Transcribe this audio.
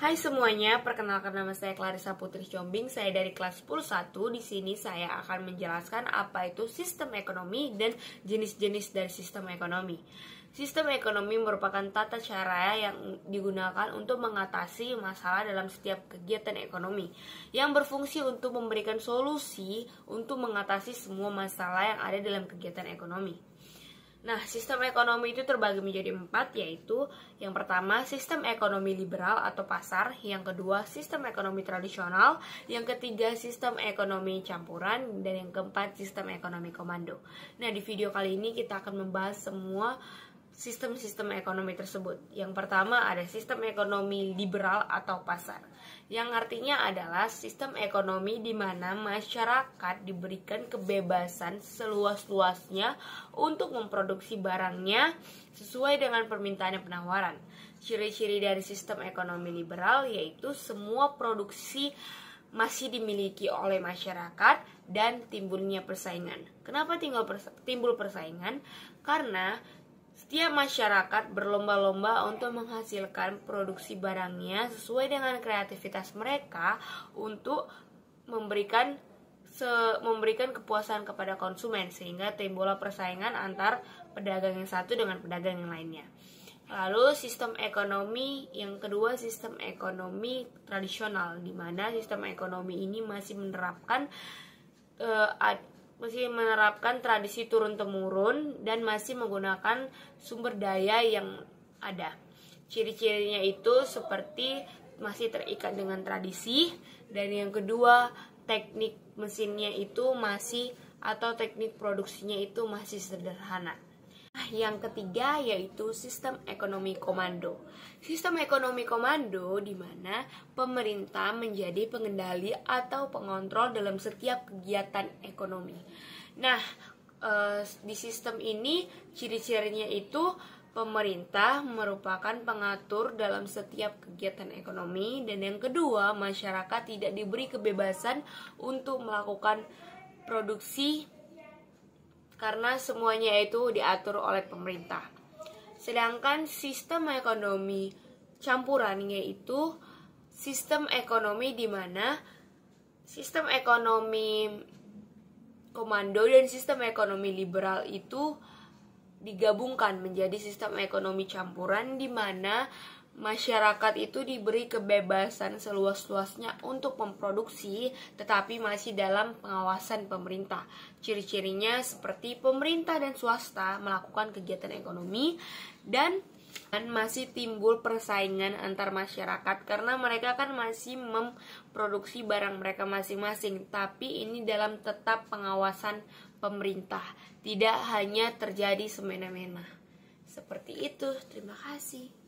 Hai semuanya, perkenalkan nama saya Clarissa Putri Combing. Saya dari kelas 10.1. Di sini saya akan menjelaskan apa itu sistem ekonomi dan jenis-jenis dari sistem ekonomi. Sistem ekonomi merupakan tata cara yang digunakan untuk mengatasi masalah dalam setiap kegiatan ekonomi yang berfungsi untuk memberikan solusi untuk mengatasi semua masalah yang ada dalam kegiatan ekonomi. Nah, sistem ekonomi itu terbagi menjadi 4, yaitu yang pertama sistem ekonomi liberal atau pasar, yang kedua sistem ekonomi tradisional, yang ketiga sistem ekonomi campuran, dan yang keempat sistem ekonomi komando. Nah, di video kali ini kita akan membahas semua sistem-sistem ekonomi tersebut. Yang pertama ada sistem ekonomi liberal atau pasar, yang artinya adalah sistem ekonomi di mana masyarakat diberikan kebebasan seluas-luasnya untuk memproduksi barangnya sesuai dengan permintaan dan penawaran. Ciri-ciri dari sistem ekonomi liberal yaitu semua produksi masih dimiliki oleh masyarakat dan timbulnya persaingan. Kenapa timbul persaingan? Karena setiap masyarakat berlomba-lomba untuk menghasilkan produksi barangnya sesuai dengan kreativitas mereka untuk memberikan kepuasan kepada konsumen, sehingga timbullah persaingan antar pedagang yang satu dengan pedagang yang lainnya. Lalu sistem ekonomi yang kedua, sistem ekonomi tradisional, di mana sistem ekonomi ini masih menerapkan tradisi turun-temurun dan masih menggunakan sumber daya yang ada. Ciri-cirinya itu seperti masih terikat dengan tradisi, dan yang kedua teknik mesinnya itu teknik produksinya itu masih sederhana. Yang ketiga yaitu sistem ekonomi komando. Sistem ekonomi komando di mana pemerintah menjadi pengendali atau pengontrol dalam setiap kegiatan ekonomi. Nah, di sistem ini ciri-cirinya itu pemerintah merupakan pengatur dalam setiap kegiatan ekonomi, dan yang kedua masyarakat tidak diberi kebebasan untuk melakukan produksi karena semuanya itu diatur oleh pemerintah. Sedangkan sistem ekonomi campuran yaitu sistem ekonomi di mana sistem ekonomi komando dan sistem ekonomi liberal itu digabungkan menjadi sistem ekonomi campuran, di mana masyarakat itu diberi kebebasan seluas-luasnya untuk memproduksi, tetapi masih dalam pengawasan pemerintah. Ciri-cirinya seperti pemerintah dan swasta melakukan kegiatan ekonomi, dan masih timbul persaingan antar masyarakat karena mereka kan masih memproduksi barang mereka masing-masing, tapi ini dalam tetap pengawasan pemerintah, tidak hanya terjadi semena-mena. Seperti itu, terima kasih.